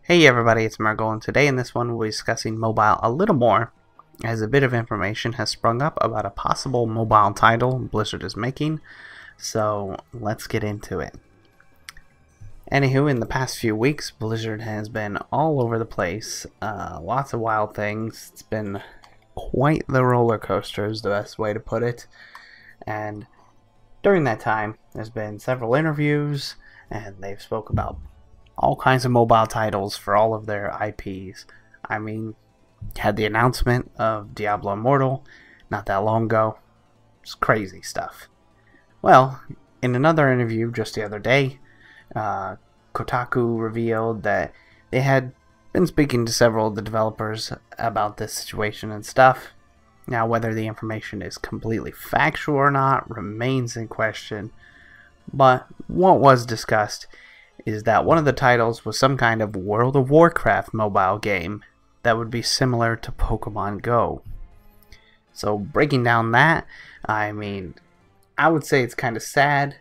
Hey everybody, it's Margo, and today in this one we'll be discussing mobile a little more, as a bit of information has sprung up about a possible mobile title Blizzard is making, so let's get into it. Anywho, in the past few weeks, Blizzard has been all over the place, lots of wild things. It's been quite the roller coaster is the best way to put it, and during that time there's been several interviews, and they've spoke about all kinds of mobile titles for all of their IPs. I mean, had the announcement of Diablo Immortal not that long ago. It's crazy stuff. Well, in another interview just the other day, Kotaku revealed that they had been speaking to several of the developers about this situation and stuff. Now, whether the information is completely factual or not remains in question, but what was discussed is that one of the titles was some kind of World of Warcraft mobile game that would be similar to Pokemon Go. So breaking down that, I mean, I would say it's kind of sad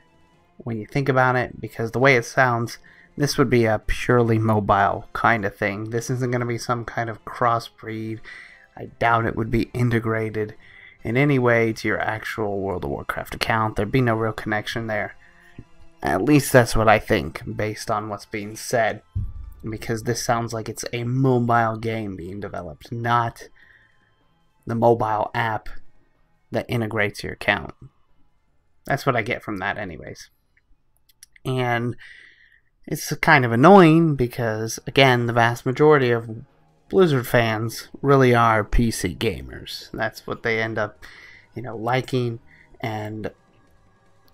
when you think about it, because the way it sounds, this would be a purely mobile kind of thing. This isn't going to be some kind of crossbreed. I doubt it would be integrated in any way to your actual World of Warcraft account. There'd be no real connection there. At least that's what I think, based on what's being said, because this sounds like it's a mobile game being developed, not the mobile app that integrates your account. That's what I get from that anyways. And it's kind of annoying because, again, the vast majority of Blizzard fans really are PC gamers. That's what they end up, liking, and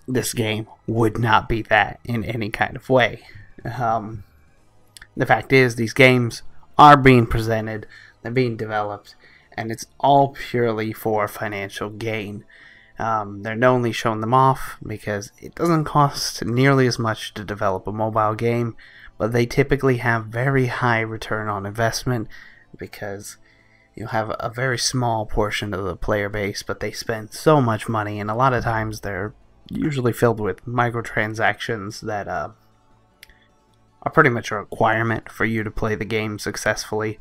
this game would not be that in any kind of way. The fact is, these games are being presented, they're being developed, and it's all purely for financial gain. They're only showing them off because it doesn't cost nearly as much to develop a mobile game, but they typically have very high return on investment because you have a very small portion of the player base, but they spend so much money, and a lot of times they're usually filled with microtransactions that are pretty much a requirement for you to play the game successfully.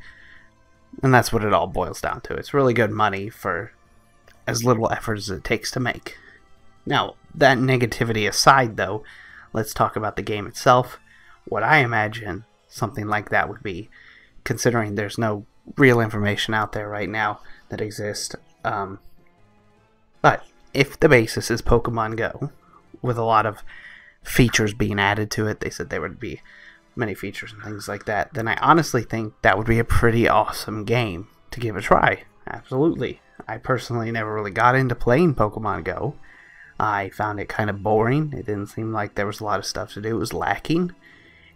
And that's what it all boils down to. It's really good money for as little effort as it takes to make. Now, that negativity aside though, let's talk about the game itself. What I imagine something like that would be, considering there's no real information out there right now that exists, but if the basis is Pokemon Go, with a lot of features being added to it, they said there would be many features and things like that, then I honestly think that would be a pretty awesome game to give a try. Absolutely. I personally never really got into playing Pokemon Go. I found it kind of boring. It didn't seem like there was a lot of stuff to do. It was lacking.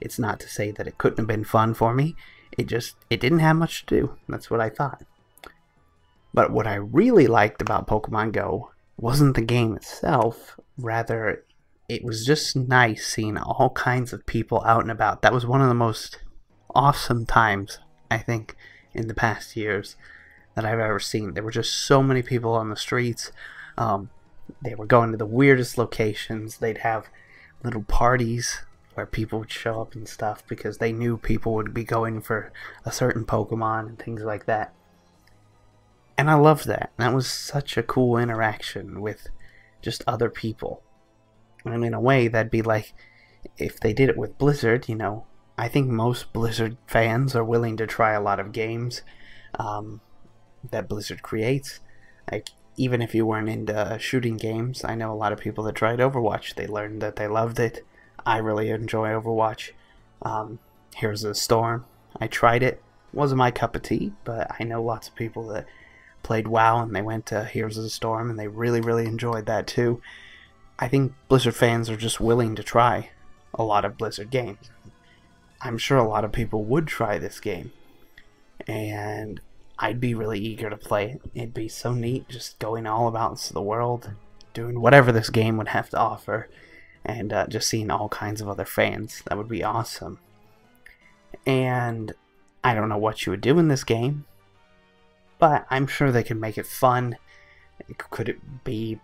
It's not to say that it couldn't have been fun for me. It didn't have much to do. That's what I thought. But what I really liked about Pokemon Go wasn't the game itself, rather it was just nice seeing all kinds of people out and about. That was one of the most awesome times, I think, in the past years that I've ever seen. There were just so many people on the streets. They were going to the weirdest locations. They'd have little parties where people would show up and stuff because they knew people would be going for a certain Pokemon and things like that. And I loved that. That was such a cool interaction with just other people. And in a way, that'd be like if they did it with Blizzard, I think most Blizzard fans are willing to try a lot of games that Blizzard creates. Like, even if you weren't into shooting games, I know a lot of people that tried Overwatch. They learned that they loved it. I really enjoy Overwatch. Here's the Storm. I tried it. Wasn't my cup of tea, but I know lots of people that played WoW and they went to Heroes of the Storm and they really, really enjoyed that too. I think Blizzard fans are just willing to try a lot of Blizzard games. I'm sure a lot of people would try this game, and I'd be really eager to play it. It'd be so neat just going all about into the world, doing whatever this game would have to offer, and just seeing all kinds of other fans. That would be awesome. And I don't know what you would do in this game, but I'm sure they could make it fun. Could it be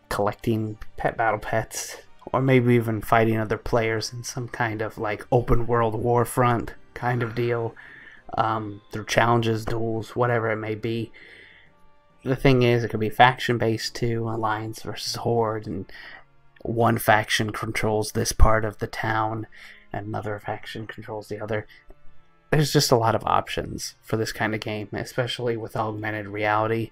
collecting pet battle pets, or maybe even fighting other players in some kind of like open world war front kind of deal, through challenges, duels, whatever it may be. The thing is, it could be faction based too, alliance versus horde, and one faction controls this part of the town and another faction controls the other. There's just a lot of options for this kind of game, especially with augmented reality.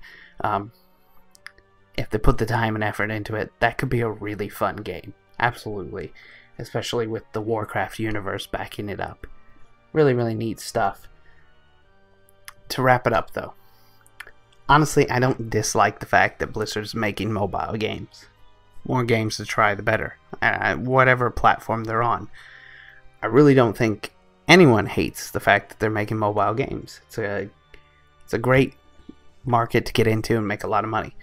If they put the time and effort into it, that could be a really fun game. Absolutely. Especially with the Warcraft universe backing it up. Really, really neat stuff. To wrap it up, though, honestly, I don't dislike the fact that Blizzard's making mobile games. More games to try, the better. Whatever platform they're on. I really don't think anyone hates the fact that they're making mobile games. It's a great market to get into and make a lot of money.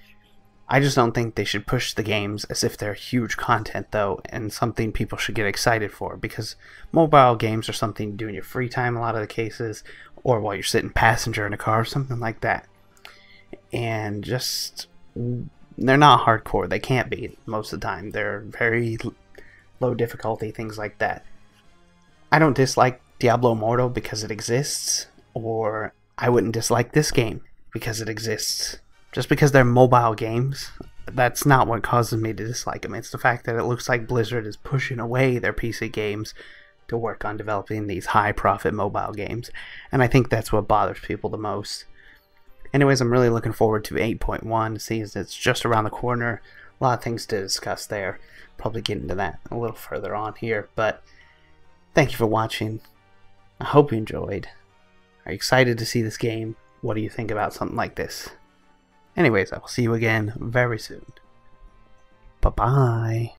I just don't think they should push the games as if they're huge content, though, and something people should get excited for, because mobile games are something you do in your free time a lot of the cases, or while you're sitting passenger in a car or something like that. And just, they're not hardcore. They can't be most of the time. They're very low difficulty, things like that. I don't dislike Diablo Immortal because it exists, or I wouldn't dislike this game because it exists. Just because they're mobile games, that's not what causes me to dislike them. It's the fact that it looks like Blizzard is pushing away their PC games to work on developing these high-profit mobile games. And I think that's what bothers people the most. Anyways, I'm really looking forward to 8.1, seeing as it's just around the corner. A lot of things to discuss there. Probably get into that a little further on here. But thank you for watching. I hope you enjoyed. Are you excited to see this game? What do you think about something like this? Anyways, I will see you again very soon. Bye-bye.